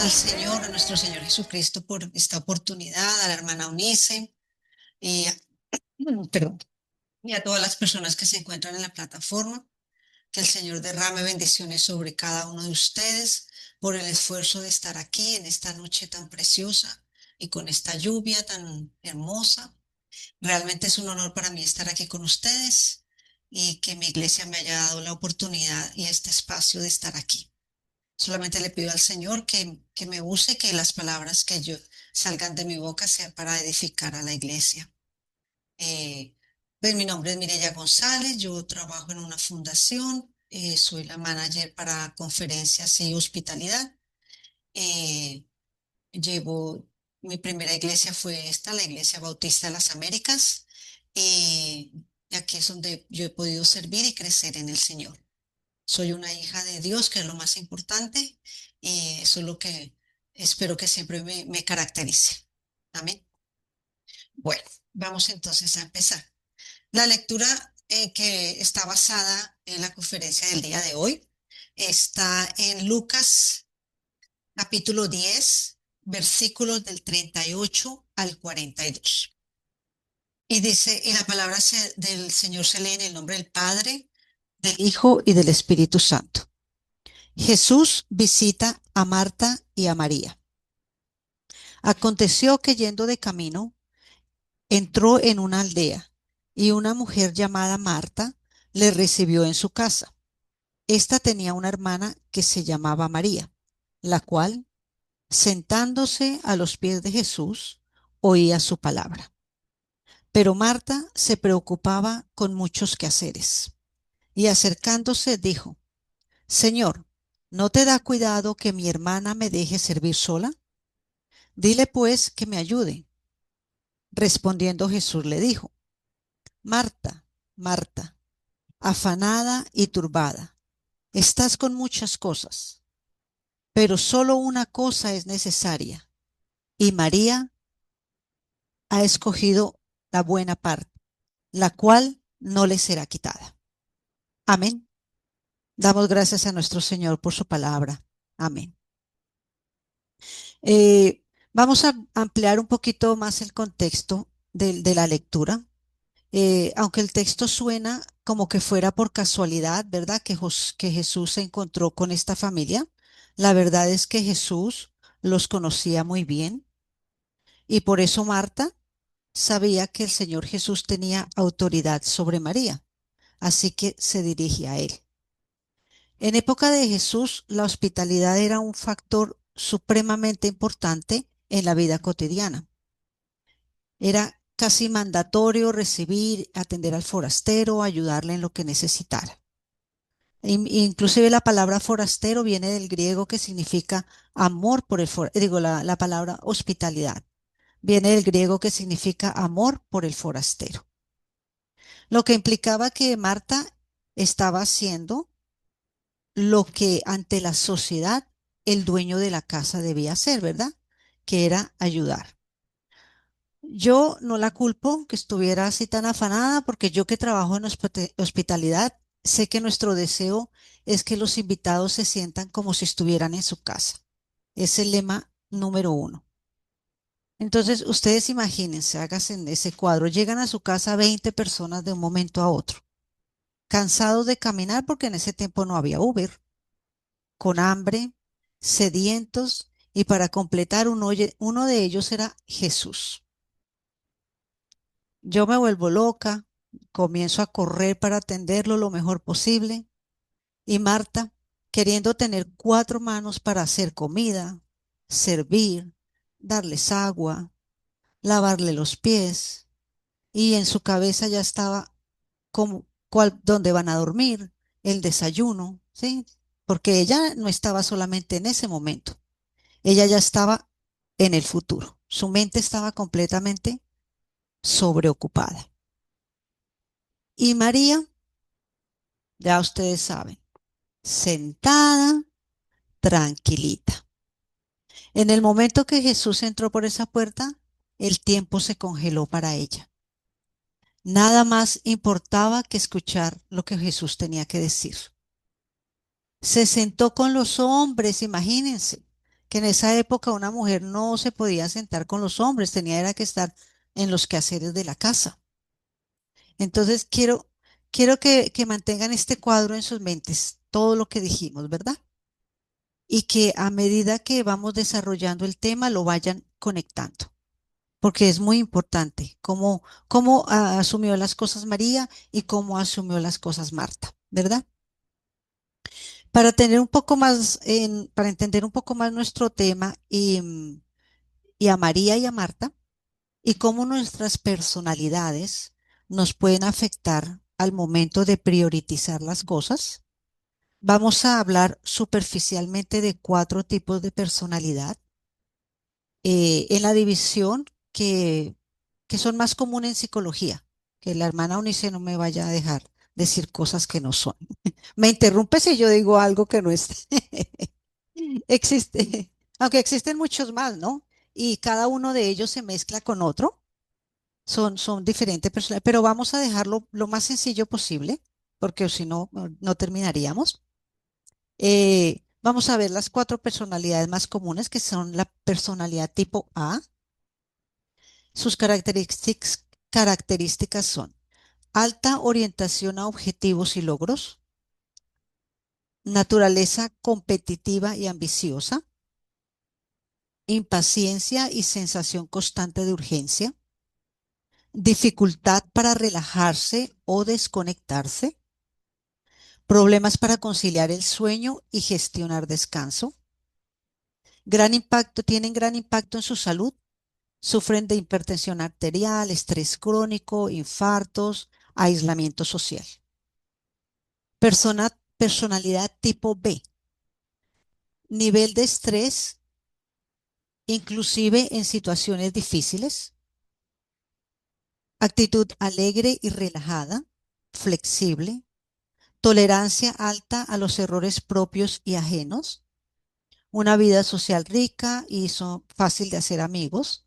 al Señor, a nuestro Señor Jesucristo, por esta oportunidad, a la hermana Unice y a, perdón, y a todas las personas que se encuentran en la plataforma. Que el Señor derrame bendiciones sobre cada uno de ustedes por el esfuerzo de estar aquí en esta noche tan preciosa y con esta lluvia tan hermosa. Realmente es un honor para mí estar aquí con ustedes y que mi iglesia me haya dado la oportunidad y este espacio de estar aquí. Solamente le pido al Señor que me use, que las palabras que yo salgan de mi boca sean para edificar a la iglesia. Eh, pues mi nombre es Mireya González, yo trabajo en una fundación, soy la manager para conferencias y hospitalidad. Eh, llevo, Mi primera iglesia fue esta, la Iglesia Bautista de las Américas, y aquí es donde yo he podido servir y crecer en el Señor. Soy una hija de Dios, que es lo más importante, y eso es lo que espero que siempre me caracterice. Amén. Bueno, vamos entonces a empezar. La lectura que está basada en la conferencia del día de hoy está en Lucas capítulo 10, versículos del 38 al 42. Y dice, y la palabra del Señor se lee en el nombre del Padre, del Hijo y del Espíritu Santo. Jesús visita a Marta y a María. Aconteció que yendo de camino, entró en una aldea y una mujer llamada Marta le recibió en su casa. Esta tenía una hermana que se llamaba María, la cual, sentándose a los pies de Jesús, oía su palabra. Pero Marta se preocupaba con muchos quehaceres y acercándose dijo: Señor, ¿no te da cuidado que mi hermana me deje servir sola? Dile pues que me ayude. Respondiendo Jesús le dijo: Marta, Marta, afanada y turbada, estás con muchas cosas, pero solo una cosa es necesaria, y María ha escogido la buena parte, la cual no le será quitada. Amén. Damos gracias a nuestro Señor por su palabra. Amén. Vamos a ampliar un poquito más el contexto de la lectura. Aunque el texto suena como que fuera por casualidad, ¿verdad? Que Jesús se encontró con esta familia. La verdad es que Jesús los conocía muy bien y por eso Marta sabía que el Señor Jesús tenía autoridad sobre María, así que se dirige a él. En época de Jesús, la hospitalidad era un factor supremamente importante en la vida cotidiana. Era casi mandatorio recibir, atender al forastero, ayudarle en lo que necesitara. Inclusive la palabra forastero viene del griego que significa amor por el digo, la palabra hospitalidad viene del griego que significa amor por el forastero. Lo que implicaba que Marta estaba haciendo lo que ante la sociedad el dueño de la casa debía hacer, ¿verdad? Que era ayudar. Yo no la culpo que estuviera así tan afanada, porque yo que trabajo en hospitalidad, sé que nuestro deseo es que los invitados se sientan como si estuvieran en su casa. Es el lema número uno. Entonces, ustedes imagínense, háganse en ese cuadro, llegan a su casa 20 personas de un momento a otro, cansados de caminar porque en ese tiempo no había Uber, con hambre, sedientos, y para completar uno de ellos era Jesús. Yo me vuelvo loca, comienzo a correr para atenderlo lo mejor posible, y Marta, queriendo tener cuatro manos para hacer comida, servir, darles agua, lavarle los pies, y en su cabeza ya estaba como dónde van a dormir, el desayuno, ¿sí? Porque ella no estaba solamente en ese momento, ella ya estaba en el futuro. Su mente estaba completamente sobreocupada. Y María, ya ustedes saben, sentada, tranquilita. En el momento que Jesús entró por esa puerta, el tiempo se congeló para ella. Nada más importaba que escuchar lo que Jesús tenía que decir. Se sentó con los hombres, imagínense. que en esa época una mujer no se podía sentar con los hombres, tenía era que estar en los quehaceres de la casa. Entonces quiero que mantengan este cuadro en sus mentes, todo lo que dijimos, ¿verdad? Y que a medida que vamos desarrollando el tema lo vayan conectando, porque es muy importante cómo asumió las cosas María y cómo asumió las cosas Marta, ¿verdad? Para tener un poco más, para entender un poco más nuestro tema y a María y a Marta y cómo nuestras personalidades nos pueden afectar al momento de priorizar las cosas, vamos a hablar superficialmente de cuatro tipos de personalidad en la división que son más comunes en psicología. Que la hermana Eunice no me vaya a dejar decir cosas que no son. Me interrumpe si yo digo algo que no es. Existe, aunque existen muchos más, ¿no? Y cada uno de ellos se mezcla con otro. Son diferentes personas, pero vamos a dejarlo lo más sencillo posible, porque si no, no terminaríamos. Vamos a ver las cuatro personalidades más comunes, que son la personalidad tipo A. Sus características son alta orientación a objetivos y logros, naturaleza competitiva y ambiciosa, impaciencia y sensación constante de urgencia, dificultad para relajarse o desconectarse, problemas para conciliar el sueño y gestionar descanso, tienen gran impacto en su salud, sufren de hipertensión arterial, estrés crónico, infartos, aislamiento social. Personalidad tipo B, nivel de estrés, inclusive en situaciones difíciles, actitud alegre y relajada, flexible, tolerancia alta a los errores propios y ajenos, una vida social rica y son fácil de hacer amigos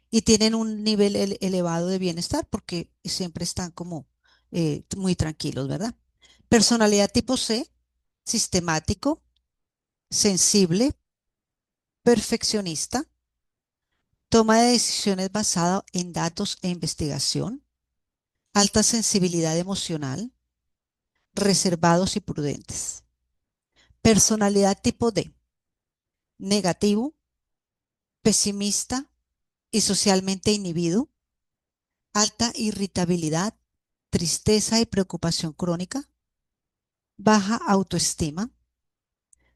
y tienen un nivel elevado de bienestar porque siempre están como muy tranquilos, ¿verdad? Personalidad tipo C, sistemático, sensible, perfeccionista, toma de decisiones basada en datos e investigación, alta sensibilidad emocional, reservados y prudentes. Personalidad tipo D, negativo, pesimista y socialmente inhibido, alta irritabilidad, tristeza y preocupación crónica, baja autoestima,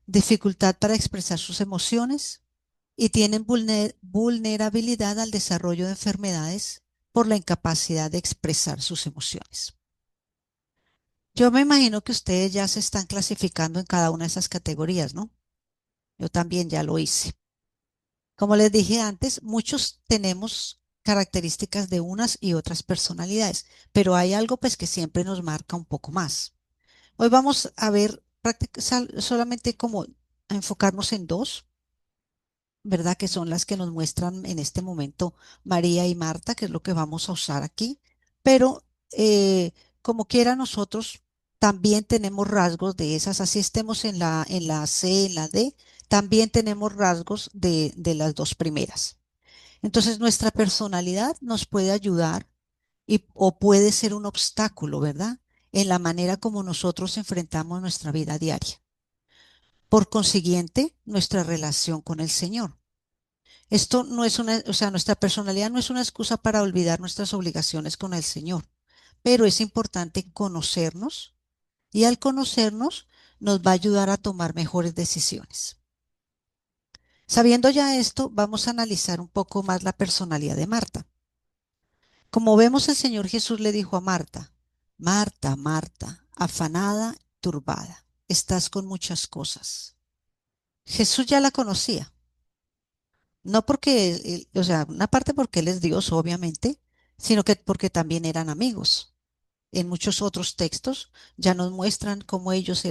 dificultad para expresar sus emociones y tienen vulnerabilidad al desarrollo de enfermedades por la incapacidad de expresar sus emociones. Yo me imagino que ustedes ya se están clasificando en cada una de esas categorías, ¿no? Yo también ya lo hice. Como les dije antes, muchos tenemos características de unas y otras personalidades, pero hay algo pues que siempre nos marca un poco más. Hoy vamos a ver solamente como a enfocarnos en dos, ¿verdad? Que son las que nos muestran en este momento María y Marta, que es lo que vamos a usar aquí. Pero como quiera nosotros también tenemos rasgos de esas, así estemos en la C, en la D, también tenemos rasgos de las dos primeras. Entonces nuestra personalidad nos puede ayudar o puede ser un obstáculo, ¿verdad? En la manera como nosotros enfrentamos nuestra vida diaria. Por consiguiente, nuestra relación con el Señor. Esto no es una, o sea, nuestra personalidad no es una excusa para olvidar nuestras obligaciones con el Señor, pero es importante conocernos y al conocernos nos va a ayudar a tomar mejores decisiones. Sabiendo ya esto, vamos a analizar un poco más la personalidad de Marta. Como vemos, el Señor Jesús le dijo a Marta, Marta, Marta, afanada, turbada, estás con muchas cosas. Jesús ya la conocía, no porque, o sea, una parte porque Él es Dios, obviamente, sino que porque también eran amigos. En muchos otros textos ya nos muestran cómo ellos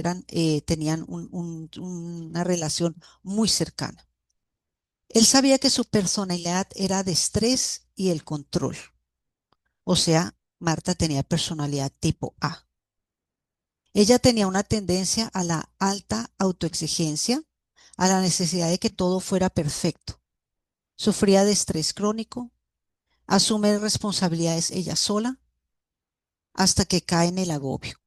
tenían una relación muy cercana. Él sabía que su personalidad era de estrés y el control. O sea, Marta tenía personalidad tipo A. Ella tenía una tendencia a la alta autoexigencia, a la necesidad de que todo fuera perfecto. Sufría de estrés crónico, asume responsabilidades ella sola hasta que cae en el agobio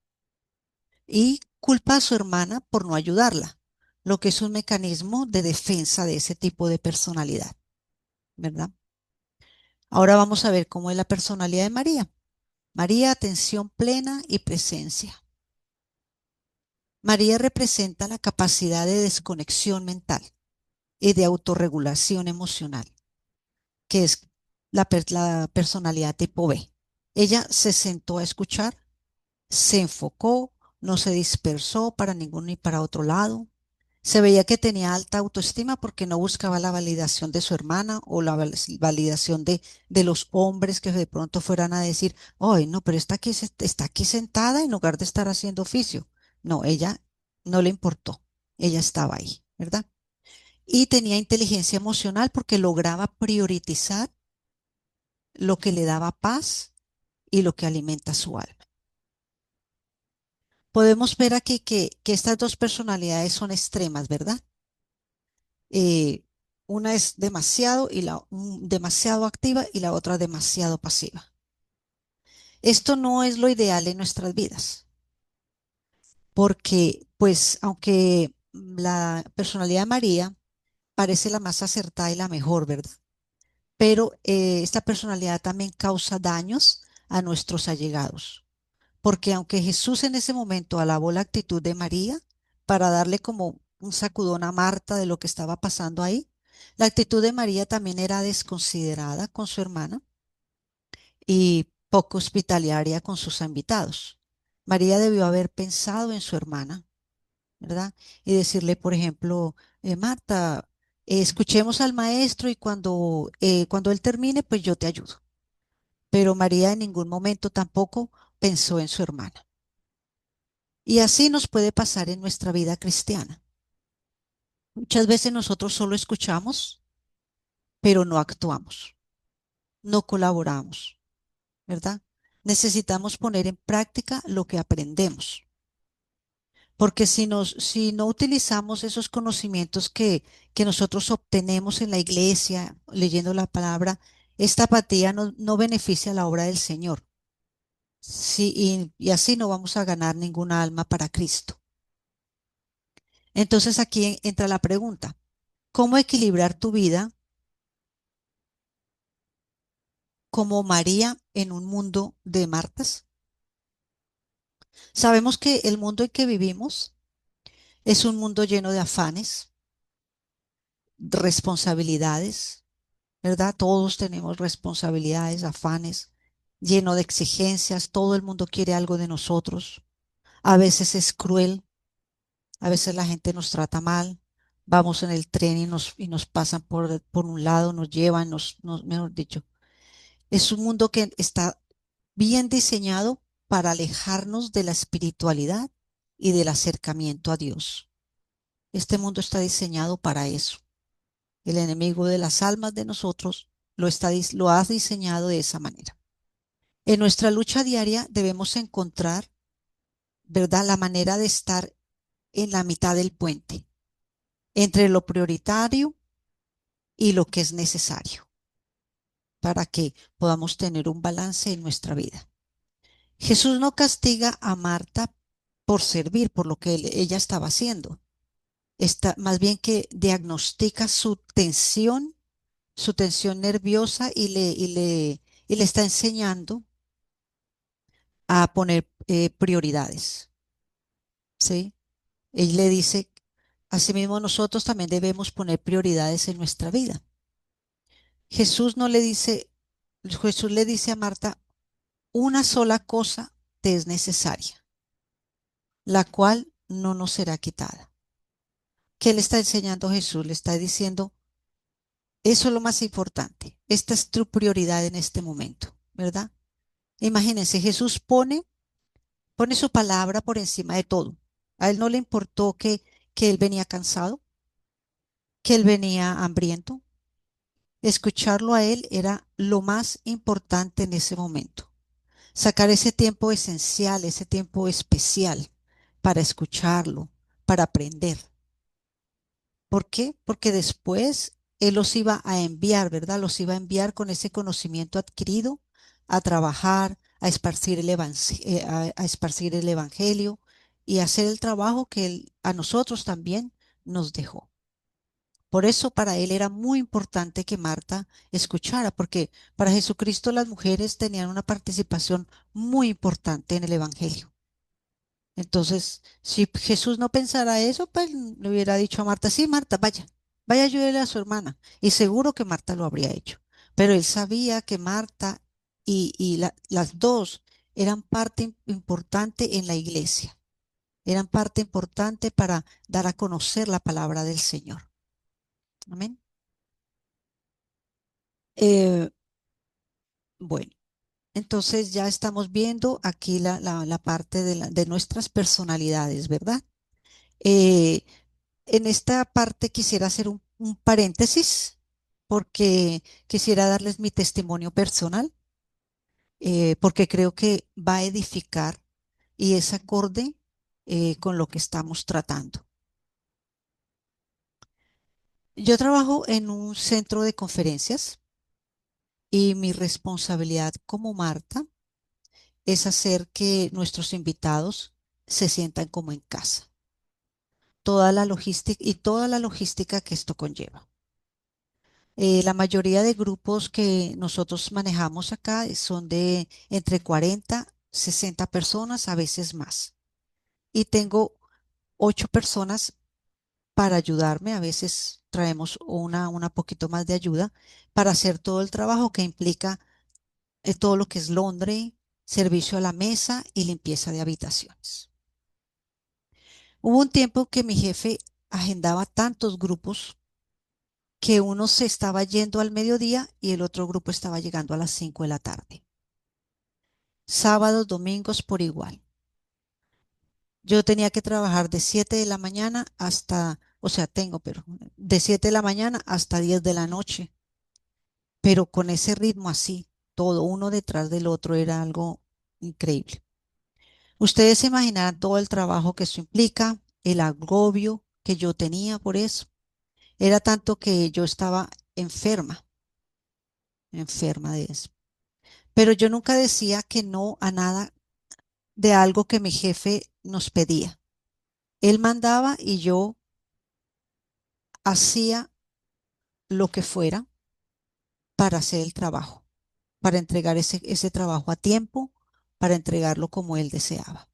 y culpa a su hermana por no ayudarla, lo que es un mecanismo de defensa de ese tipo de personalidad, ¿verdad? Ahora vamos a ver cómo es la personalidad de María. María, atención plena y presencia. María representa la capacidad de desconexión mental y de autorregulación emocional, que es la personalidad tipo B. Ella se sentó a escuchar, se enfocó, no se dispersó para ningún ni para otro lado. Se veía que tenía alta autoestima porque no buscaba la validación de su hermana o la validación de los hombres que de pronto fueran a decir, ay, no, pero está aquí sentada en lugar de estar haciendo oficio. No, ella no le importó, ella estaba ahí, ¿verdad? Y tenía inteligencia emocional porque lograba priorizar lo que le daba paz y lo que alimenta su alma. Podemos ver aquí que estas dos personalidades son extremas, ¿verdad? Eh, una es demasiado activa y la otra demasiado pasiva. Esto no es lo ideal en nuestras vidas, porque pues aunque la personalidad de María parece la más acertada y la mejor, ¿verdad? Pero esta personalidad también causa daños a nuestros allegados. Porque aunque Jesús en ese momento alabó la actitud de María para darle como un sacudón a Marta de lo que estaba pasando ahí, la actitud de María también era desconsiderada con su hermana y poco hospitalaria con sus invitados. María debió haber pensado en su hermana, ¿verdad? Y decirle, por ejemplo, Marta, escuchemos al maestro y cuando él termine, pues yo te ayudo. Pero María en ningún momento tampoco pensó en su hermana. Y así nos puede pasar en nuestra vida cristiana. Muchas veces nosotros solo escuchamos, pero no actuamos, no colaboramos, ¿verdad? Necesitamos poner en práctica lo que aprendemos, porque si no utilizamos esos conocimientos que nosotros obtenemos en la iglesia, leyendo la palabra, esta apatía no beneficia la obra del Señor. Sí, y así no vamos a ganar ninguna alma para Cristo. Entonces aquí entra la pregunta. ¿Cómo equilibrar tu vida como María en un mundo de Martas? Sabemos que el mundo en que vivimos es un mundo lleno de afanes, responsabilidades, ¿verdad? Todos tenemos responsabilidades, afanes, lleno de exigencias, todo el mundo quiere algo de nosotros. A veces es cruel, a veces la gente nos trata mal. Vamos en el tren y nos pasan por un lado, nos llevan, mejor dicho. Es un mundo que está bien diseñado para alejarnos de la espiritualidad y del acercamiento a Dios. Este mundo está diseñado para eso. El enemigo de las almas de nosotros lo ha diseñado de esa manera. En nuestra lucha diaria debemos encontrar, ¿verdad?, la manera de estar en la mitad del puente, entre lo prioritario y lo que es necesario, para que podamos tener un balance en nuestra vida. Jesús no castiga a Marta por servir, por lo que ella estaba haciendo. Está, más bien que diagnostica su tensión nerviosa y le está enseñando a poner prioridades, ¿sí? Él le dice, asimismo nosotros también debemos poner prioridades en nuestra vida. Jesús no le dice, Jesús le dice a Marta, una sola cosa te es necesaria, la cual no nos será quitada. ¿Qué le está enseñando Jesús? Le está diciendo, eso es lo más importante. Esta es tu prioridad en este momento, ¿verdad? Imagínense, Jesús pone su palabra por encima de todo. A él no le importó que él venía cansado, que él venía hambriento. Escucharlo a él era lo más importante en ese momento. Sacar ese tiempo esencial, ese tiempo especial para escucharlo, para aprender. ¿Por qué? Porque después Él los iba a enviar, ¿verdad? Los iba a enviar con ese conocimiento adquirido a trabajar, a esparcir a esparcir el evangelio y hacer el trabajo que Él a nosotros también nos dejó. Por eso para Él era muy importante que Marta escuchara, porque para Jesucristo las mujeres tenían una participación muy importante en el evangelio. Entonces, si Jesús no pensara eso, pues le hubiera dicho a Marta, sí, Marta, vaya, vaya, ayúdele a su hermana. Y seguro que Marta lo habría hecho. Pero él sabía que Marta y las dos eran parte importante en la iglesia, eran parte importante para dar a conocer la palabra del Señor. Amén. Eh, bueno, entonces ya estamos viendo aquí la parte de nuestras personalidades, ¿verdad? Eh, En esta parte quisiera hacer un paréntesis porque quisiera darles mi testimonio personal, porque creo que va a edificar y es acorde con lo que estamos tratando. Yo trabajo en un centro de conferencias y mi responsabilidad como Marta es hacer que nuestros invitados se sientan como en casa. Toda la logística y toda la logística que esto conlleva. La mayoría de grupos que nosotros manejamos acá son de entre 40, 60 personas, a veces más. Y tengo 8 personas para ayudarme. A veces traemos una poquito más de ayuda para hacer todo el trabajo que implica todo lo que es laundry, servicio a la mesa y limpieza de habitaciones. Hubo un tiempo que mi jefe agendaba tantos grupos que uno se estaba yendo al mediodía y el otro grupo estaba llegando a las 5 de la tarde. Sábados, domingos por igual. Yo tenía que trabajar de 7 de la mañana hasta, o sea, tengo, pero de 7 de la mañana hasta 10 de la noche, pero con ese ritmo así, todo uno detrás del otro era algo increíble. Ustedes se imaginarán todo el trabajo que eso implica, el agobio que yo tenía por eso. Era tanto que yo estaba enferma, enferma de eso. Pero yo nunca decía que no a nada de algo que mi jefe nos pedía. Él mandaba y yo hacía lo que fuera para hacer el trabajo, para entregar ese trabajo a tiempo, para entregarlo como él deseaba.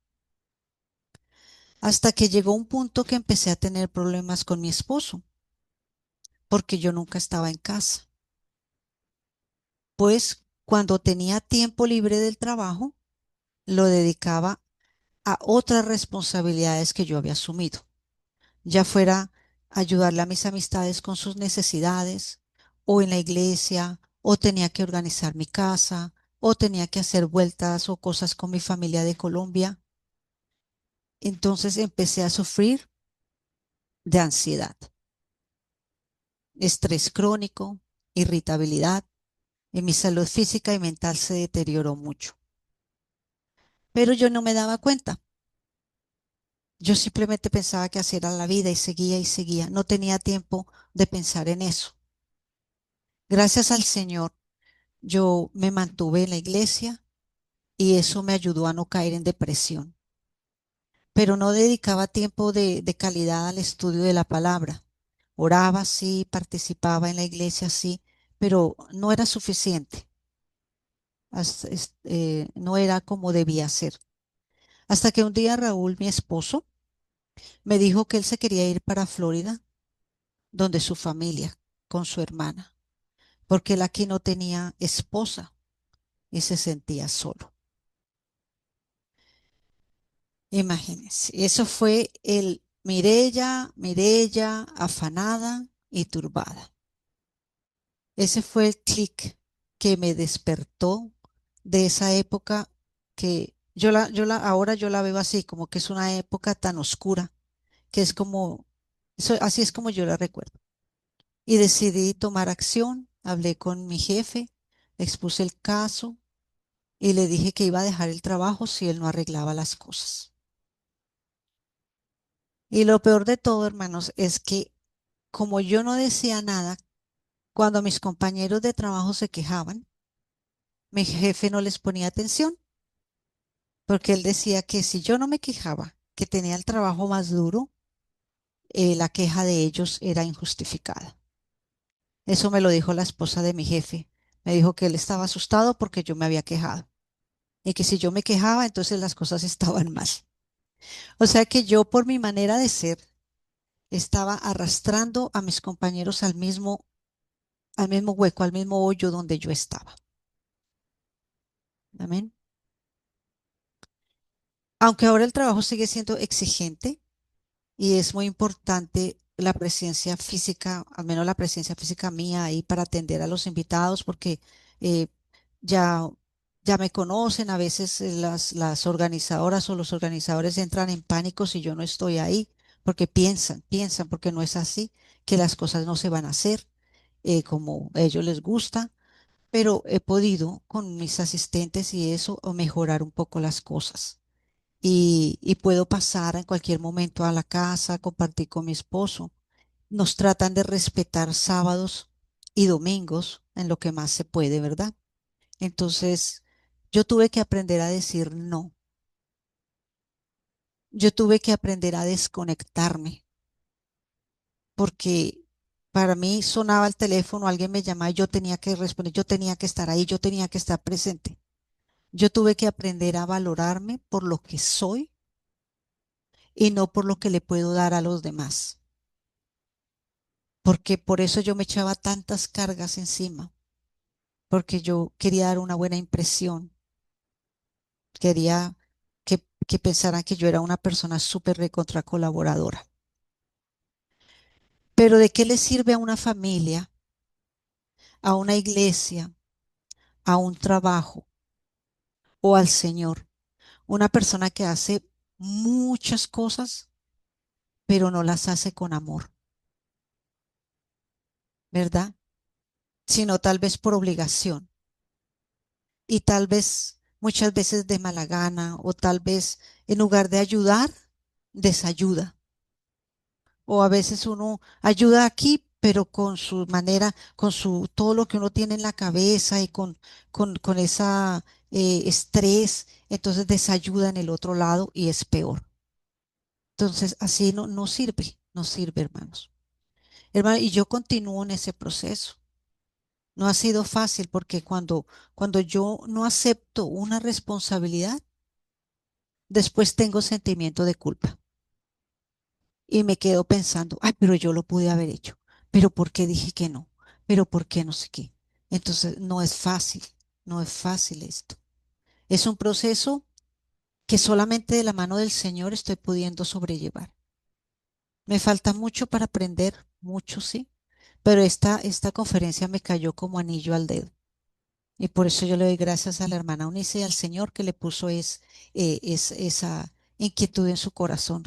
Hasta que llegó un punto que empecé a tener problemas con mi esposo, porque yo nunca estaba en casa. Pues cuando tenía tiempo libre del trabajo, lo dedicaba a otras responsabilidades que yo había asumido, ya fuera ayudarle a mis amistades con sus necesidades, o en la iglesia, o tenía que organizar mi casa, o tenía que hacer vueltas o cosas con mi familia de Colombia. Entonces empecé a sufrir de ansiedad, estrés crónico, irritabilidad, y mi salud física y mental se deterioró mucho. Pero yo no me daba cuenta. Yo simplemente pensaba que así era la vida y seguía y seguía. No tenía tiempo de pensar en eso. Gracias al Señor, yo me mantuve en la iglesia y eso me ayudó a no caer en depresión, pero no dedicaba tiempo de calidad al estudio de la palabra. Oraba, sí, participaba en la iglesia, sí, pero no era suficiente. No era como debía ser. Hasta que un día Raúl, mi esposo, me dijo que él se quería ir para Florida, donde su familia, con su hermana, porque él aquí no tenía esposa y se sentía solo. Imagínense, eso fue el Mirella, afanada y turbada. Ese fue el clic que me despertó de esa época que ahora yo la veo así, como que es una época tan oscura, que es como, así es como yo la recuerdo. Y decidí tomar acción, hablé con mi jefe, le expuse el caso y le dije que iba a dejar el trabajo si él no arreglaba las cosas. Y lo peor de todo, hermanos, es que como yo no decía nada, cuando mis compañeros de trabajo se quejaban, mi jefe no les ponía atención, porque él decía que si yo no me quejaba, que tenía el trabajo más duro, la queja de ellos era injustificada. Eso me lo dijo la esposa de mi jefe. Me dijo que él estaba asustado porque yo me había quejado y que si yo me quejaba, entonces las cosas estaban mal. O sea que yo por mi manera de ser estaba arrastrando a mis compañeros al mismo hueco, al mismo hoyo donde yo estaba. Amén. Aunque ahora el trabajo sigue siendo exigente y es muy importante la presencia física, al menos la presencia física mía ahí para atender a los invitados, porque eh, ya, ya me conocen, a veces las organizadoras o los organizadores entran en pánico si yo no estoy ahí, porque piensan, porque no es así, que las cosas no se van a hacer como a ellos les gusta, pero he podido con mis asistentes y eso o mejorar un poco las cosas. Y puedo pasar en cualquier momento a la casa, compartir con mi esposo. Nos tratan de respetar sábados y domingos en lo que más se puede, ¿verdad? Entonces, yo tuve que aprender a decir no. Yo tuve que aprender a desconectarme porque para mí sonaba el teléfono, alguien me llamaba y yo tenía que responder, yo tenía que estar ahí, yo tenía que estar presente. Yo tuve que aprender a valorarme por lo que soy y no por lo que le puedo dar a los demás, porque por eso yo me echaba tantas cargas encima, porque yo quería dar una buena impresión, quería que pensaran que yo era una persona súper recontra colaboradora. Pero ¿de qué le sirve a una familia, a una iglesia, a un trabajo o al Señor una persona que hace muchas cosas, pero no las hace con amor, ¿verdad? Sino tal vez por obligación y tal vez muchas veces de mala gana o tal vez en lugar de ayudar, desayuda. O a veces uno ayuda aquí, pero con su manera, con su todo lo que uno tiene en la cabeza y con esa estrés, entonces desayuda en el otro lado y es peor. Entonces así no sirve, no sirve, hermanos. Hermano, y yo continúo en ese proceso. No ha sido fácil porque cuando yo no acepto una responsabilidad, después tengo sentimiento de culpa y me quedo pensando, ay, pero yo lo pude haber hecho, pero ¿por qué dije que no? Pero ¿por qué no sé qué? Entonces, no es fácil, no es fácil esto. Es un proceso que solamente de la mano del Señor estoy pudiendo sobrellevar. Me falta mucho para aprender, mucho sí, pero esta conferencia me cayó como anillo al dedo. Y por eso yo le doy gracias a la hermana Unice y al Señor que le puso esa inquietud en su corazón,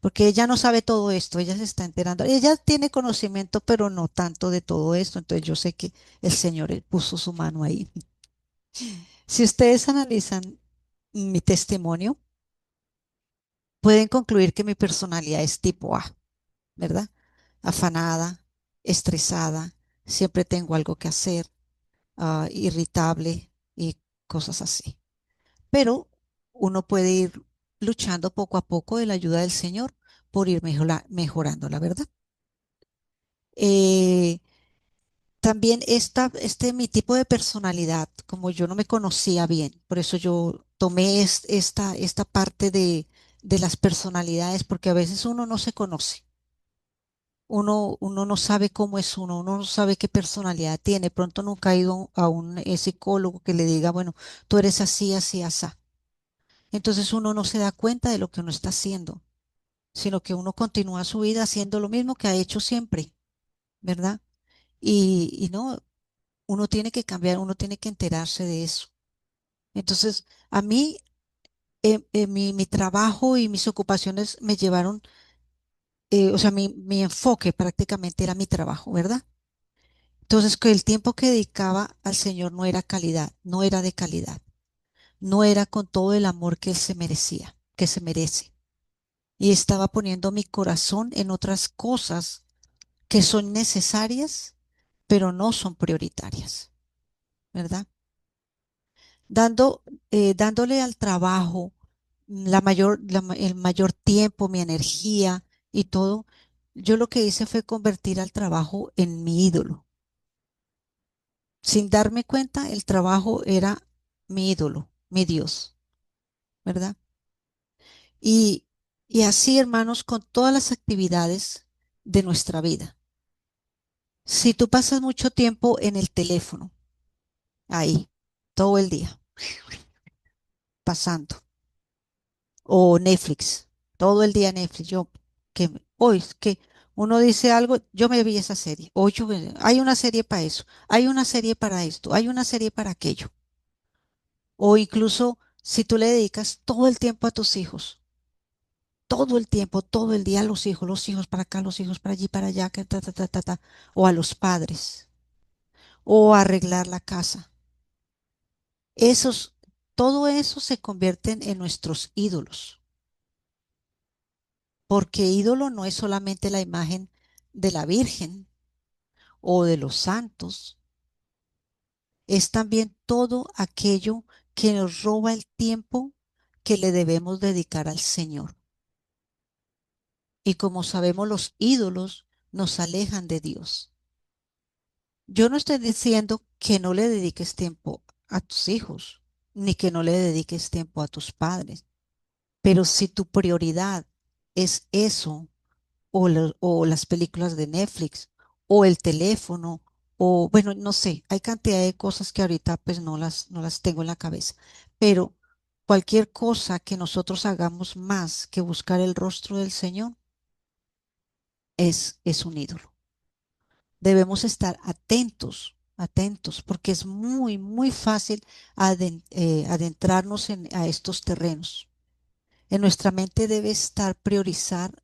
porque ella no sabe todo esto, ella se está enterando. Ella tiene conocimiento, pero no tanto de todo esto. Entonces yo sé que el Señor puso su mano ahí. Si ustedes analizan mi testimonio, pueden concluir que mi personalidad es tipo A, ¿verdad? Afanada, estresada, siempre tengo algo que hacer, irritable y cosas así. Pero uno puede ir luchando poco a poco de la ayuda del Señor por ir mejorando, la verdad. Eh, También mi tipo de personalidad, como yo no me conocía bien, por eso yo tomé esta parte de las personalidades, porque a veces uno no se conoce. Uno no sabe cómo es uno no sabe qué personalidad tiene. Pronto nunca ha ido a un psicólogo que le diga, bueno, tú eres así, así, así. Entonces uno no se da cuenta de lo que uno está haciendo, sino que uno continúa su vida haciendo lo mismo que ha hecho siempre, ¿verdad? Y no, uno tiene que cambiar, uno tiene que enterarse de eso. Entonces, a mí, mi trabajo y mis ocupaciones me llevaron, o sea, mi enfoque prácticamente era mi trabajo, ¿verdad? Entonces, que el tiempo que dedicaba al Señor no era calidad, no era de calidad, no era con todo el amor que Él se merecía, que se merece. y estaba poniendo mi corazón en otras cosas que son necesarias, pero no son prioritarias, ¿verdad? Dándole al trabajo el mayor tiempo, mi energía y todo, yo lo que hice fue convertir al trabajo en mi ídolo. Sin darme cuenta, el trabajo era mi ídolo, mi Dios, ¿verdad? Y, y así, hermanos, con todas las actividades de nuestra vida. Si tú pasas mucho tiempo en el teléfono, ahí, todo el día, pasando, o Netflix, todo el día Netflix, hoy que uno dice algo, yo me vi esa serie, hay una serie para eso, hay una serie para esto, hay una serie para aquello, o incluso si tú le dedicas todo el tiempo a tus hijos, todo el tiempo, todo el día a los hijos para acá, los hijos para allí, para allá, que o a los padres, o a arreglar la casa. Esos, todo eso se convierten en nuestros ídolos, porque ídolo no es solamente la imagen de la Virgen o de los santos, es también todo aquello que nos roba el tiempo que le debemos dedicar al Señor. Y como sabemos, los ídolos nos alejan de Dios. Yo no estoy diciendo que no le dediques tiempo a tus hijos, ni que no le dediques tiempo a tus padres, pero si tu prioridad es eso, o las películas de Netflix, o el teléfono, o bueno, no sé, hay cantidad de cosas que ahorita pues no las tengo en la cabeza, pero cualquier cosa que nosotros hagamos más que buscar el rostro del Señor es un ídolo. Debemos estar atentos, atentos, porque es muy, muy fácil adentrarnos a estos terrenos. En nuestra mente debe estar priorizar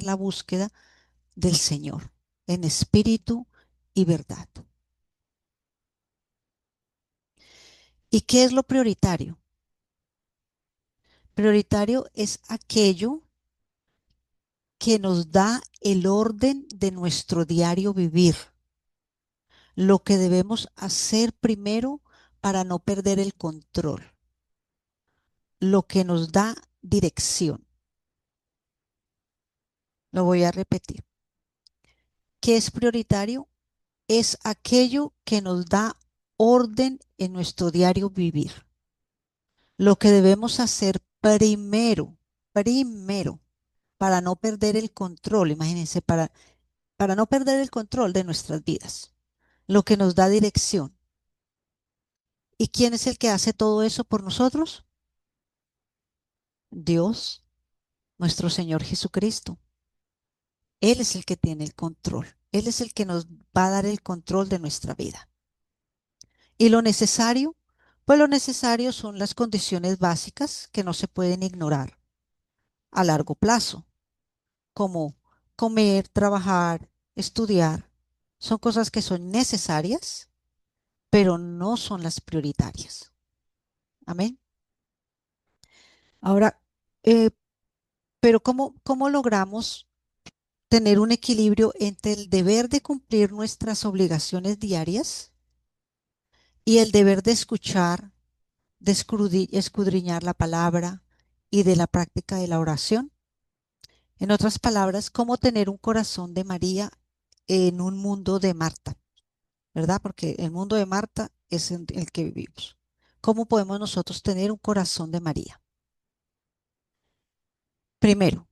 la búsqueda del Señor en espíritu y verdad. ¿Y qué es lo prioritario? Prioritario es aquello que nos da el orden de nuestro diario vivir, lo que debemos hacer primero para no perder el control, lo que nos da dirección. Lo voy a repetir. ¿Qué es prioritario? Es aquello que nos da orden en nuestro diario vivir. Lo que debemos hacer primero, para no perder el control, imagínense, para no perder el control de nuestras vidas, lo que nos da dirección. ¿Y quién es el que hace todo eso por nosotros? Dios, nuestro Señor Jesucristo. Él es el que tiene el control. Él es el que nos va a dar el control de nuestra vida. ¿Y lo necesario? Pues lo necesario son las condiciones básicas que no se pueden ignorar a largo plazo, como comer, trabajar, estudiar. Son cosas que son necesarias, pero no son las prioritarias. Amén. Ahora, eh, pero ¿cómo logramos tener un equilibrio entre el deber de cumplir nuestras obligaciones diarias y el deber de escuchar, de escudriñar la palabra y de la práctica de la oración? En otras palabras, ¿cómo tener un corazón de María en un mundo de Marta? ¿Verdad? Porque el mundo de Marta es en el que vivimos. ¿Cómo podemos nosotros tener un corazón de María? Primero,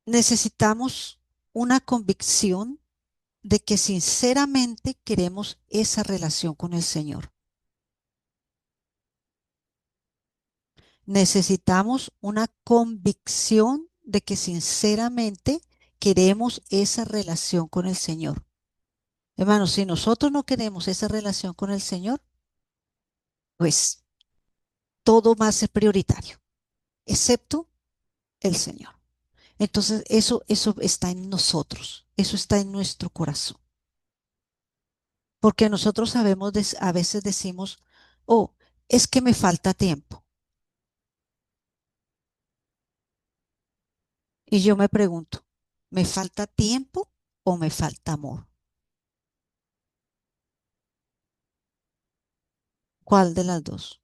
necesitamos una convicción de que sinceramente queremos esa relación con el Señor. Necesitamos una convicción de que sinceramente queremos esa relación con el Señor. Hermanos, si nosotros no queremos esa relación con el Señor, pues todo va a ser prioritario, excepto el Señor. Entonces, eso está en nosotros, eso está en nuestro corazón. Porque nosotros sabemos, a veces decimos, oh, es que me falta tiempo. Y yo me pregunto, ¿me falta tiempo o me falta amor? ¿Cuál de las dos?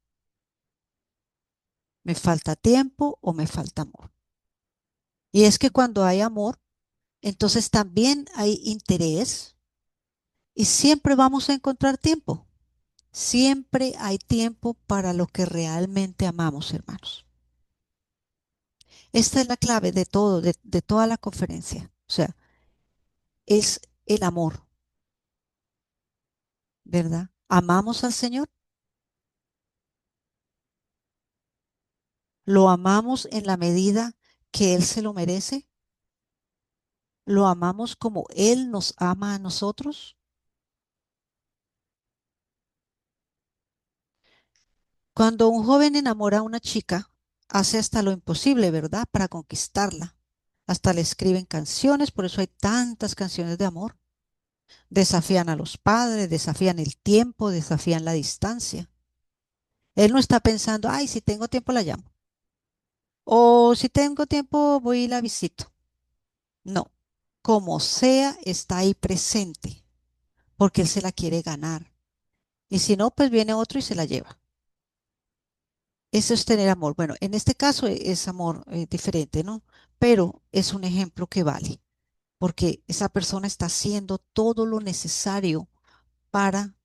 ¿Me falta tiempo o me falta amor? Y es que cuando hay amor, entonces también hay interés y siempre vamos a encontrar tiempo. Siempre hay tiempo para lo que realmente amamos, hermanos. Esta es la clave de todo, de toda la conferencia. O sea, es el amor, ¿verdad? Amamos al Señor, lo amamos en la medida que Él se lo merece, lo amamos como Él nos ama a nosotros. Cuando un joven enamora a una chica, hace hasta lo imposible, ¿verdad? Para conquistarla. Hasta le escriben canciones, por eso hay tantas canciones de amor. Desafían a los padres, desafían el tiempo, desafían la distancia. Él no está pensando, ay, si tengo tiempo la llamo. O si tengo tiempo voy y la visito. No, como sea, está ahí presente, porque él se la quiere ganar. Y si no, pues viene otro y se la lleva. Eso es tener amor. Bueno, en este caso es amor diferente, ¿no? Pero es un ejemplo que vale, porque esa persona está haciendo todo lo necesario para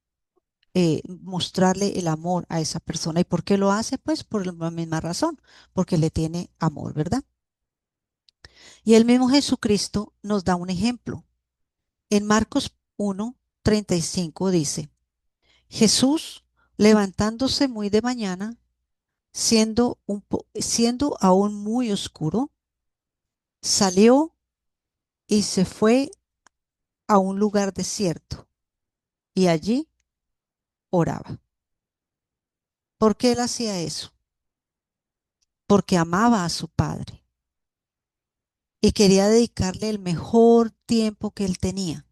mostrarle el amor a esa persona. ¿Y por qué lo hace? Pues por la misma razón, porque le tiene amor, ¿verdad? Y el mismo Jesucristo nos da un ejemplo. En Marcos 1:35 dice, Jesús, levantándose muy de mañana, siendo aún muy oscuro, salió y se fue a un lugar desierto y allí oraba. ¿Por qué él hacía eso? Porque amaba a su padre y quería dedicarle el mejor tiempo que él tenía,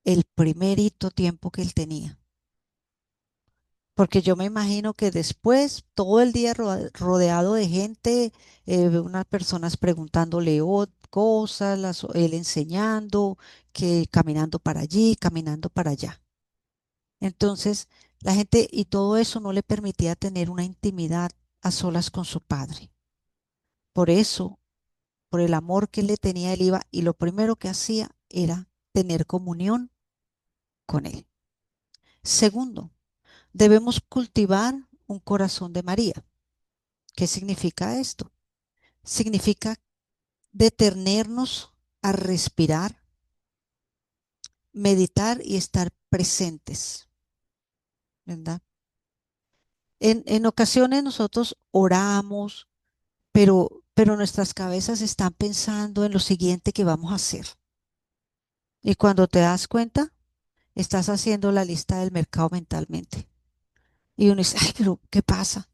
el primerito tiempo que él tenía. Porque yo me imagino que después, todo el día rodeado de gente, unas personas preguntándole cosas, él enseñando, que caminando para allí, caminando para allá. Entonces, la gente y todo eso no le permitía tener una intimidad a solas con su padre. Por eso, por el amor que él le tenía, él iba y lo primero que hacía era tener comunión con él. Segundo, debemos cultivar un corazón de María. ¿Qué significa esto? Significa detenernos a respirar, meditar y estar presentes, ¿verdad? En ocasiones nosotros oramos, pero nuestras cabezas están pensando en lo siguiente que vamos a hacer. Y cuando te das cuenta, estás haciendo la lista del mercado mentalmente. Y uno dice, ay, pero ¿qué pasa?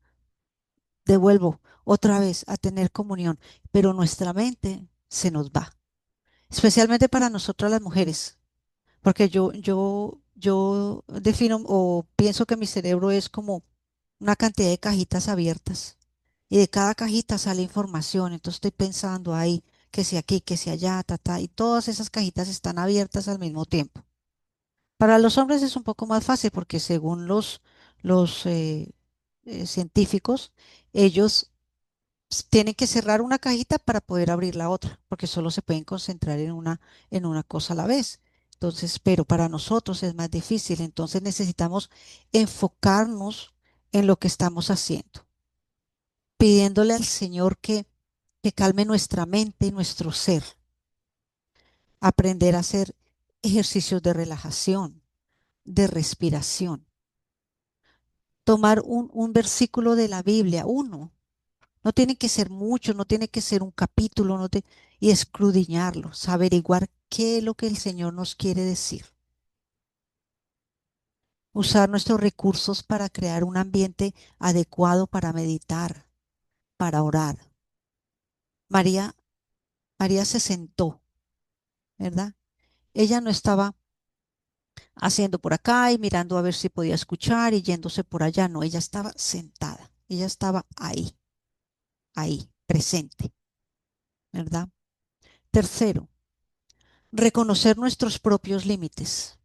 Devuelvo otra vez a tener comunión, pero nuestra mente se nos va, especialmente para nosotras las mujeres, porque yo defino o pienso que mi cerebro es como una cantidad de cajitas abiertas y de cada cajita sale información, entonces estoy pensando ahí que si aquí, que si allá, ta, ta, y todas esas cajitas están abiertas al mismo tiempo. Para los hombres es un poco más fácil porque según los científicos, ellos tienen que cerrar una cajita para poder abrir la otra, porque solo se pueden concentrar en una cosa a la vez. Entonces, pero para nosotros es más difícil, entonces necesitamos enfocarnos en lo que estamos haciendo, pidiéndole al Señor que calme nuestra mente y nuestro ser, aprender a hacer ejercicios de relajación, de respiración, tomar un versículo de la Biblia, uno. No tiene que ser mucho, no tiene que ser un capítulo, y escudriñarlos, averiguar qué es lo que el Señor nos quiere decir. Usar nuestros recursos para crear un ambiente adecuado para meditar, para orar. María, María se sentó, ¿verdad? Ella no estaba haciendo por acá y mirando a ver si podía escuchar y yéndose por allá, no, ella estaba sentada, ella estaba ahí, presente, ¿verdad? Tercero, reconocer nuestros propios límites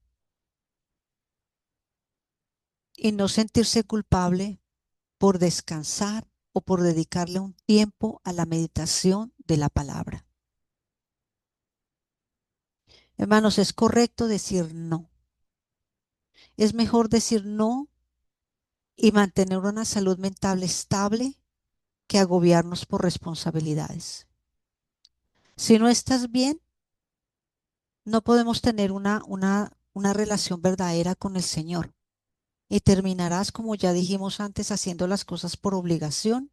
y no sentirse culpable por descansar o por dedicarle un tiempo a la meditación de la palabra. Hermanos, es correcto decir no. Es mejor decir no y mantener una salud mental estable que agobiarnos por responsabilidades. Si no estás bien, no podemos tener una relación verdadera con el Señor y terminarás, como ya dijimos antes, haciendo las cosas por obligación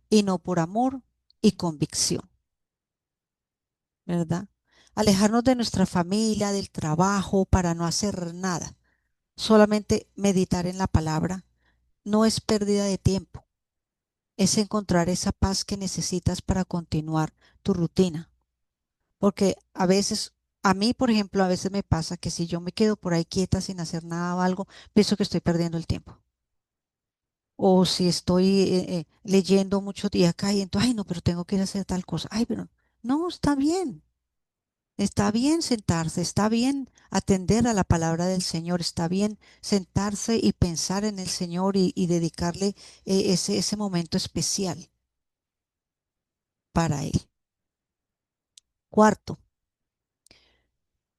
y no por amor y convicción, ¿verdad? Alejarnos de nuestra familia, del trabajo, para no hacer nada. Solamente meditar en la palabra no es pérdida de tiempo, es encontrar esa paz que necesitas para continuar tu rutina. Porque a veces, a mí, por ejemplo, a veces me pasa que si yo me quedo por ahí quieta sin hacer nada o algo, pienso que estoy perdiendo el tiempo. O si estoy leyendo mucho día acá y entonces, ay, no, pero tengo que ir a hacer tal cosa. Ay, pero no, está bien. Está bien sentarse, está bien atender a la palabra del Señor, está bien sentarse y pensar en el Señor y dedicarle ese momento especial para Él. Cuarto,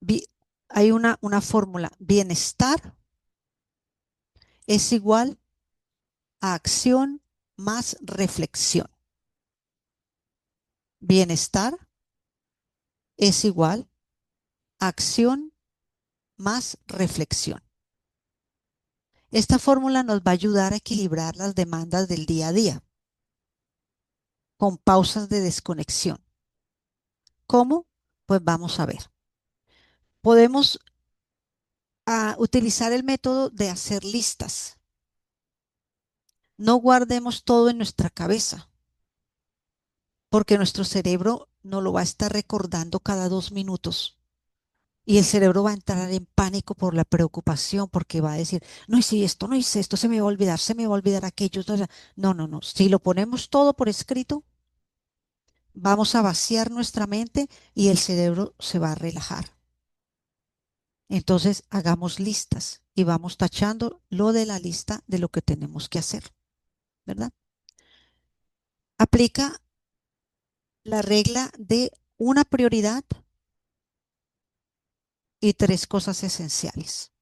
bi- hay una fórmula. Bienestar es igual a acción más reflexión. Bienestar es igual a acción más reflexión. Esta fórmula nos va a ayudar a equilibrar las demandas del día a día con pausas de desconexión. ¿Cómo? Pues vamos a ver. Podemos utilizar el método de hacer listas. No guardemos todo en nuestra cabeza, porque nuestro cerebro no lo va a estar recordando cada 2 minutos. Y el cerebro va a entrar en pánico por la preocupación, porque va a decir, no hice esto, no hice esto, se me va a olvidar, se me va a olvidar aquello. No, no, no. Si lo ponemos todo por escrito, vamos a vaciar nuestra mente y el cerebro se va a relajar. Entonces, hagamos listas y vamos tachando lo de la lista de lo que tenemos que hacer, ¿verdad? Aplica la regla de una prioridad y tres cosas esenciales.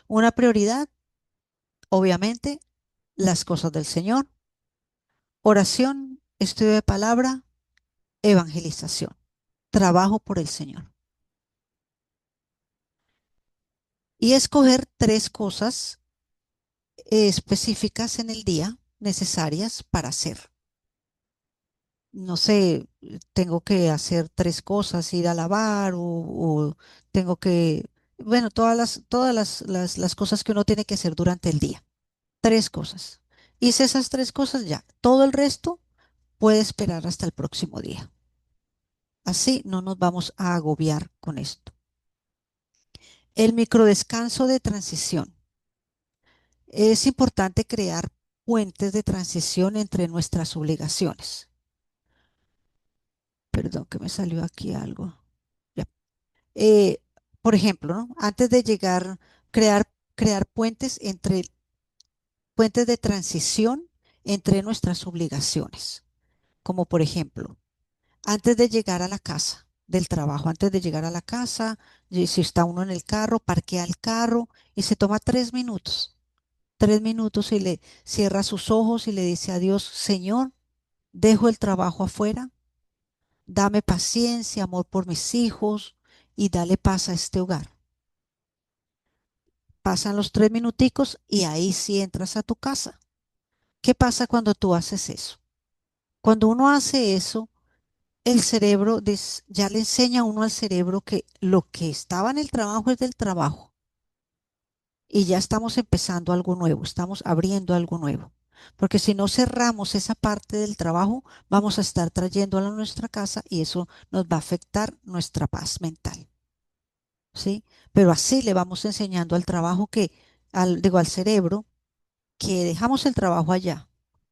Una prioridad, obviamente, las cosas del Señor. Oración, estudio de palabra, evangelización. Trabajo por el Señor. Y escoger tres cosas específicas en el día necesarias para hacer. No sé, tengo que hacer tres cosas, ir a lavar o tengo que, bueno, todas las cosas que uno tiene que hacer durante el día. Tres cosas. Hice esas tres cosas ya. Todo el resto puede esperar hasta el próximo día. Así no nos vamos a agobiar con esto. El microdescanso de transición. Es importante crear puentes de transición entre nuestras obligaciones. Perdón que me salió aquí algo. Ya. Eh, por ejemplo, ¿no? Antes de llegar, crear puentes de transición entre nuestras obligaciones. Como por ejemplo, antes de llegar a la casa del trabajo, antes de llegar a la casa, y si está uno en el carro, parquea el carro y se toma 3 minutos. 3 minutos y le cierra sus ojos y le dice a Dios, Señor, dejo el trabajo afuera, dame paciencia, amor por mis hijos y dale paz a este hogar. Pasan los 3 minuticos y ahí sí entras a tu casa. ¿Qué pasa cuando tú haces eso? Cuando uno hace eso, el cerebro ya le enseña a uno al cerebro que lo que estaba en el trabajo es del trabajo y ya estamos empezando algo nuevo, estamos abriendo algo nuevo. Porque si no cerramos esa parte del trabajo, vamos a estar trayéndola a nuestra casa y eso nos va a afectar nuestra paz mental. ¿Sí? Pero así le vamos enseñando al trabajo digo, al cerebro, que dejamos el trabajo allá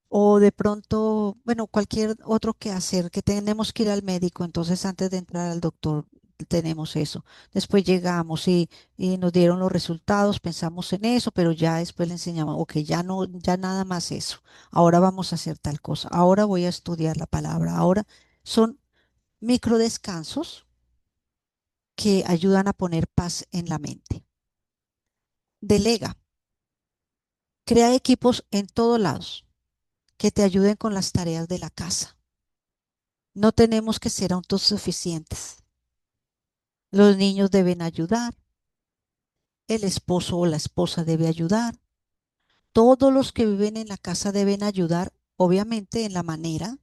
O de pronto, bueno, cualquier otro que hacer, que tenemos que ir al médico, entonces antes de entrar al doctor tenemos eso. Después llegamos y nos dieron los resultados, pensamos en eso, pero ya después le enseñamos, ok, ya no, ya nada más eso. Ahora vamos a hacer tal cosa. Ahora voy a estudiar la palabra. Ahora son micro descansos que ayudan a poner paz en la mente. Delega, crea equipos en todos lados que te ayuden con las tareas de la casa. No tenemos que ser autosuficientes. Los niños deben ayudar, el esposo o la esposa debe ayudar, todos los que viven en la casa deben ayudar, obviamente en la manera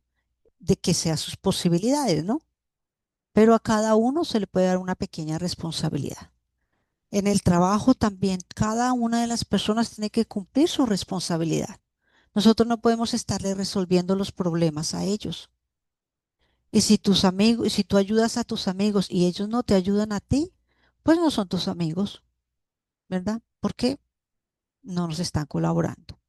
de que sean sus posibilidades, ¿no? Pero a cada uno se le puede dar una pequeña responsabilidad. En el trabajo también, cada una de las personas tiene que cumplir su responsabilidad. Nosotros no podemos estarle resolviendo los problemas a ellos. Y si tus amigos, si tú ayudas a tus amigos y ellos no te ayudan a ti, pues no son tus amigos, ¿verdad? Porque no nos están colaborando.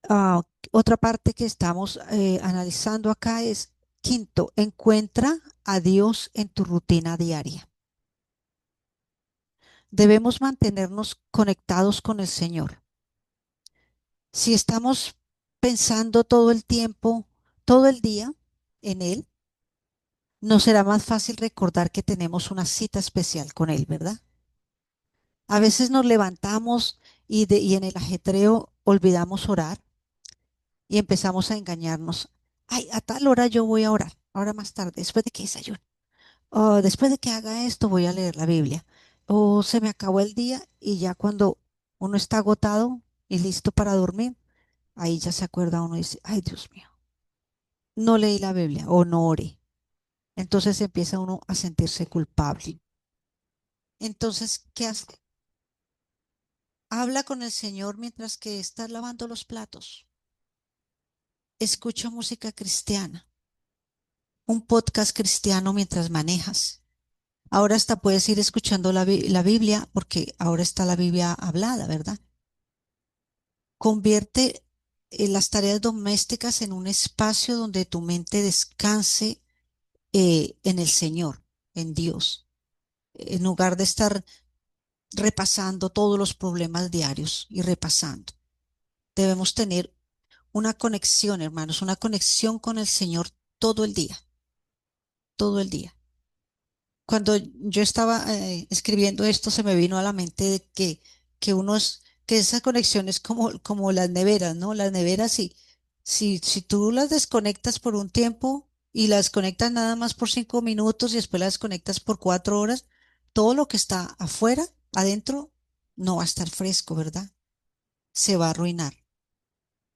Ah, otra parte que estamos analizando acá es, quinto, encuentra a Dios en tu rutina diaria. Debemos mantenernos conectados con el Señor. Si estamos pensando todo el tiempo, todo el día en Él, nos será más fácil recordar que tenemos una cita especial con Él, ¿verdad? A veces nos levantamos y en el ajetreo olvidamos orar y empezamos a engañarnos. Ay, a tal hora yo voy a orar, ahora más tarde, después de que desayune. O después de que haga esto voy a leer la Biblia. O se me acabó el día y ya cuando uno está agotado y listo para dormir, ahí ya se acuerda uno y dice, ay Dios mío, no leí la Biblia o no oré. Entonces empieza uno a sentirse culpable. Entonces, ¿qué hace? Habla con el Señor mientras que estás lavando los platos. Escucha música cristiana, un podcast cristiano mientras manejas. Ahora hasta puedes ir escuchando la Biblia porque ahora está la Biblia hablada, ¿verdad? Convierte las tareas domésticas en un espacio donde tu mente descanse en el Señor, en Dios, en lugar de estar repasando todos los problemas diarios y repasando. Debemos tener una conexión, hermanos, una conexión con el Señor todo el día, todo el día. Cuando yo estaba escribiendo esto, se me vino a la mente de que esa conexión es como las neveras, ¿no? Las neveras, si tú las desconectas por un tiempo y las conectas nada más por 5 minutos y después las desconectas por 4 horas, todo lo que está afuera, adentro, no va a estar fresco, ¿verdad? Se va a arruinar.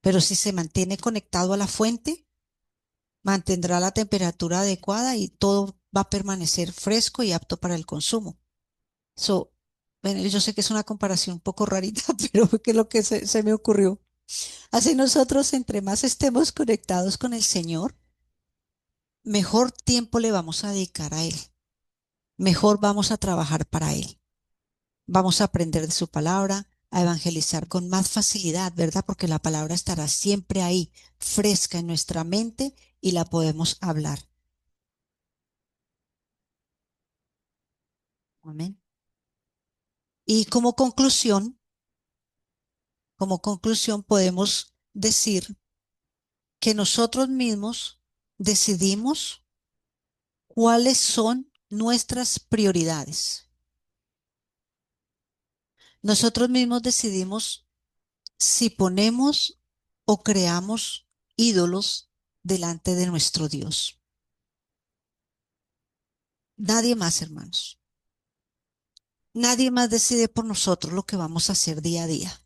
Pero si se mantiene conectado a la fuente, mantendrá la temperatura adecuada y todo va a permanecer fresco y apto para el consumo. So, bueno, yo sé que es una comparación un poco rarita, pero fue que lo que se me ocurrió. Así nosotros, entre más estemos conectados con el Señor, mejor tiempo le vamos a dedicar a Él, mejor vamos a trabajar para Él, vamos a aprender de su palabra, a evangelizar con más facilidad, ¿verdad? Porque la palabra estará siempre ahí, fresca en nuestra mente y la podemos hablar. Amén. Y como conclusión podemos decir que nosotros mismos decidimos cuáles son nuestras prioridades. Nosotros mismos decidimos si ponemos o creamos ídolos delante de nuestro Dios. Nadie más, hermanos. Nadie más decide por nosotros lo que vamos a hacer día a día.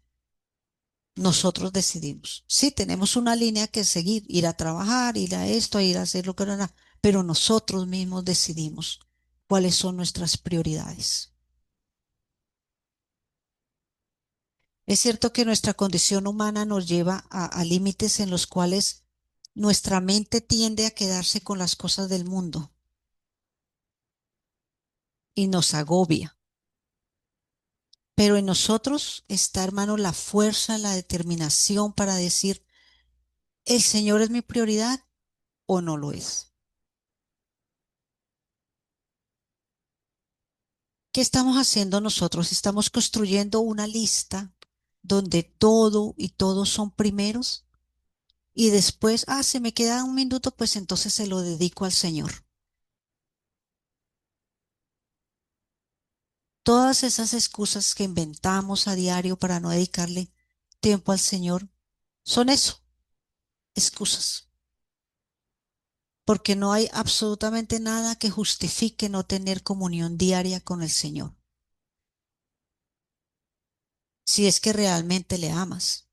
Nosotros decidimos. Sí, tenemos una línea que seguir, ir a trabajar, ir a esto, ir a hacer lo que no, pero nosotros mismos decidimos cuáles son nuestras prioridades. Es cierto que nuestra condición humana nos lleva a límites en los cuales nuestra mente tiende a quedarse con las cosas del mundo y nos agobia. Pero en nosotros está, hermano, la fuerza, la determinación para decir, ¿el Señor es mi prioridad o no lo es? ¿Qué estamos haciendo nosotros? Estamos construyendo una lista donde todo y todos son primeros y después, se me queda un minuto, pues entonces se lo dedico al Señor. Todas esas excusas que inventamos a diario para no dedicarle tiempo al Señor son eso, excusas, porque no hay absolutamente nada que justifique no tener comunión diaria con el Señor, si es que realmente le amas.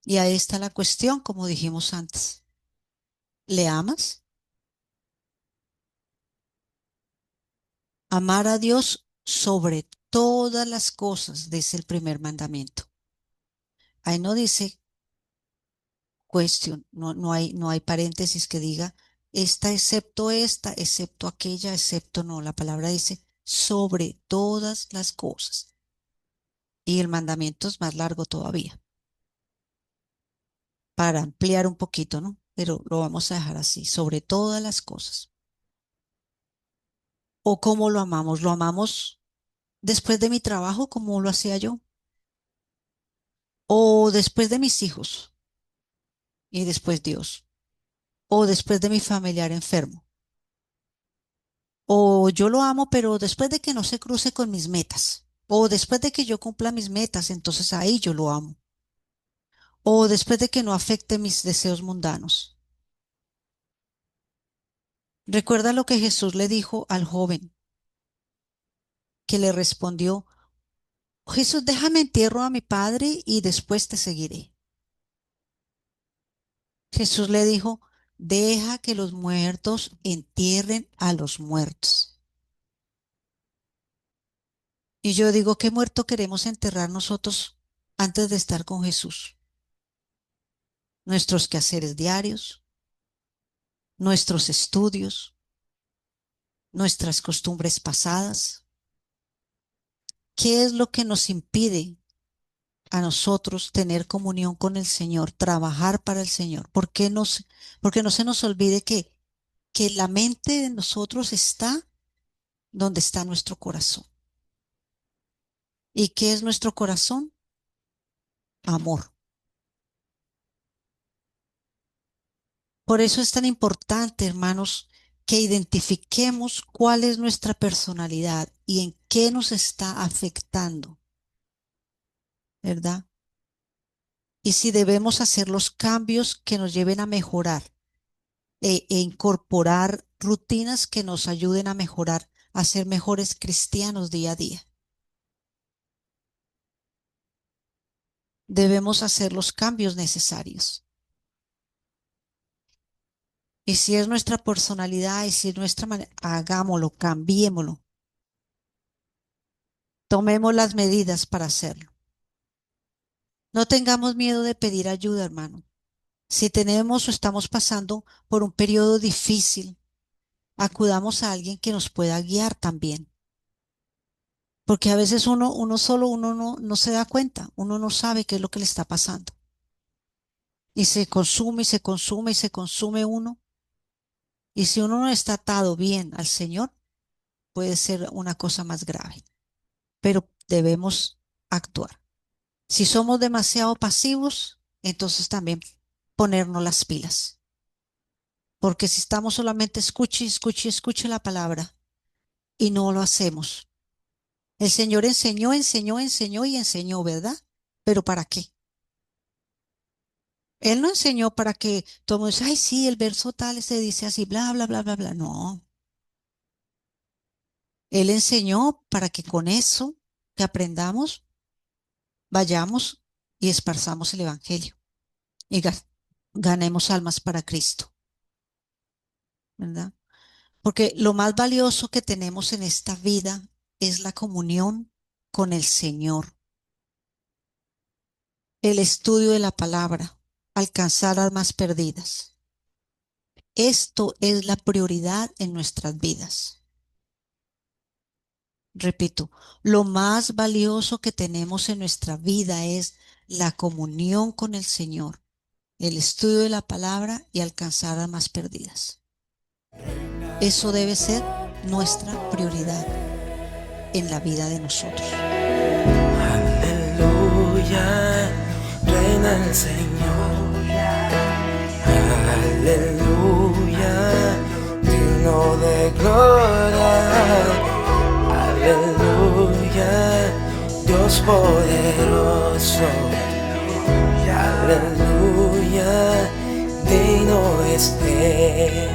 Y ahí está la cuestión, como dijimos antes. ¿Le amas? Amar a Dios sobre todas las cosas, dice el primer mandamiento. Ahí no dice cuestión, no hay paréntesis que diga esta, excepto aquella, excepto no. La palabra dice sobre todas las cosas. Y el mandamiento es más largo todavía, para ampliar un poquito, ¿no? Pero lo vamos a dejar así, sobre todas las cosas. ¿O cómo lo amamos? ¿Lo amamos después de mi trabajo, como lo hacía yo? ¿O después de mis hijos y después Dios? ¿O después de mi familiar enfermo? O yo lo amo, pero después de que no se cruce con mis metas. O después de que yo cumpla mis metas, entonces ahí yo lo amo. O después de que no afecte mis deseos mundanos. Recuerda lo que Jesús le dijo al joven que le respondió, Jesús, déjame entierro a mi padre y después te seguiré. Jesús le dijo, deja que los muertos entierren a los muertos. Y yo digo, ¿qué muerto queremos enterrar nosotros antes de estar con Jesús? Nuestros quehaceres diarios, nuestros estudios, nuestras costumbres pasadas. ¿Qué es lo que nos impide a nosotros tener comunión con el Señor, trabajar para el Señor? Porque no se nos olvide que la mente de nosotros está donde está nuestro corazón. ¿Y qué es nuestro corazón? Amor. Por eso es tan importante, hermanos, que identifiquemos cuál es nuestra personalidad y en qué nos está afectando, ¿verdad? Y si debemos hacer los cambios que nos lleven a mejorar e incorporar rutinas que nos ayuden a mejorar, a ser mejores cristianos día a día. Debemos hacer los cambios necesarios. Y si es nuestra personalidad y si es nuestra manera, hagámoslo, cambiémoslo. Tomemos las medidas para hacerlo. No tengamos miedo de pedir ayuda, hermano. Si tenemos o estamos pasando por un periodo difícil, acudamos a alguien que nos pueda guiar también. Porque a veces uno solo, uno no se da cuenta, uno no sabe qué es lo que le está pasando. Y se consume y se consume y se consume uno. Y si uno no está atado bien al Señor, puede ser una cosa más grave. Pero debemos actuar. Si somos demasiado pasivos, entonces también ponernos las pilas. Porque si estamos solamente escuche la palabra y no lo hacemos. El Señor enseñó, enseñó, enseñó y enseñó, ¿verdad? Pero ¿para qué? Él no enseñó para que todo el mundo dice, ay, sí, el verso tal se dice así, bla, bla, bla, bla, bla. No. Él enseñó para que con eso que aprendamos, vayamos y esparzamos el Evangelio y ganemos almas para Cristo, ¿verdad? Porque lo más valioso que tenemos en esta vida es la comunión con el Señor, el estudio de la palabra, alcanzar almas perdidas. Esto es la prioridad en nuestras vidas. Repito, lo más valioso que tenemos en nuestra vida es la comunión con el Señor, el estudio de la palabra y alcanzar a más perdidas. Eso debe ser nuestra prioridad en la vida de nosotros. Aleluya, reina el Señor. Aleluya, digno de gloria. Aleluya, Dios poderoso. Aleluya, digno es Él,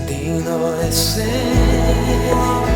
digno es Él.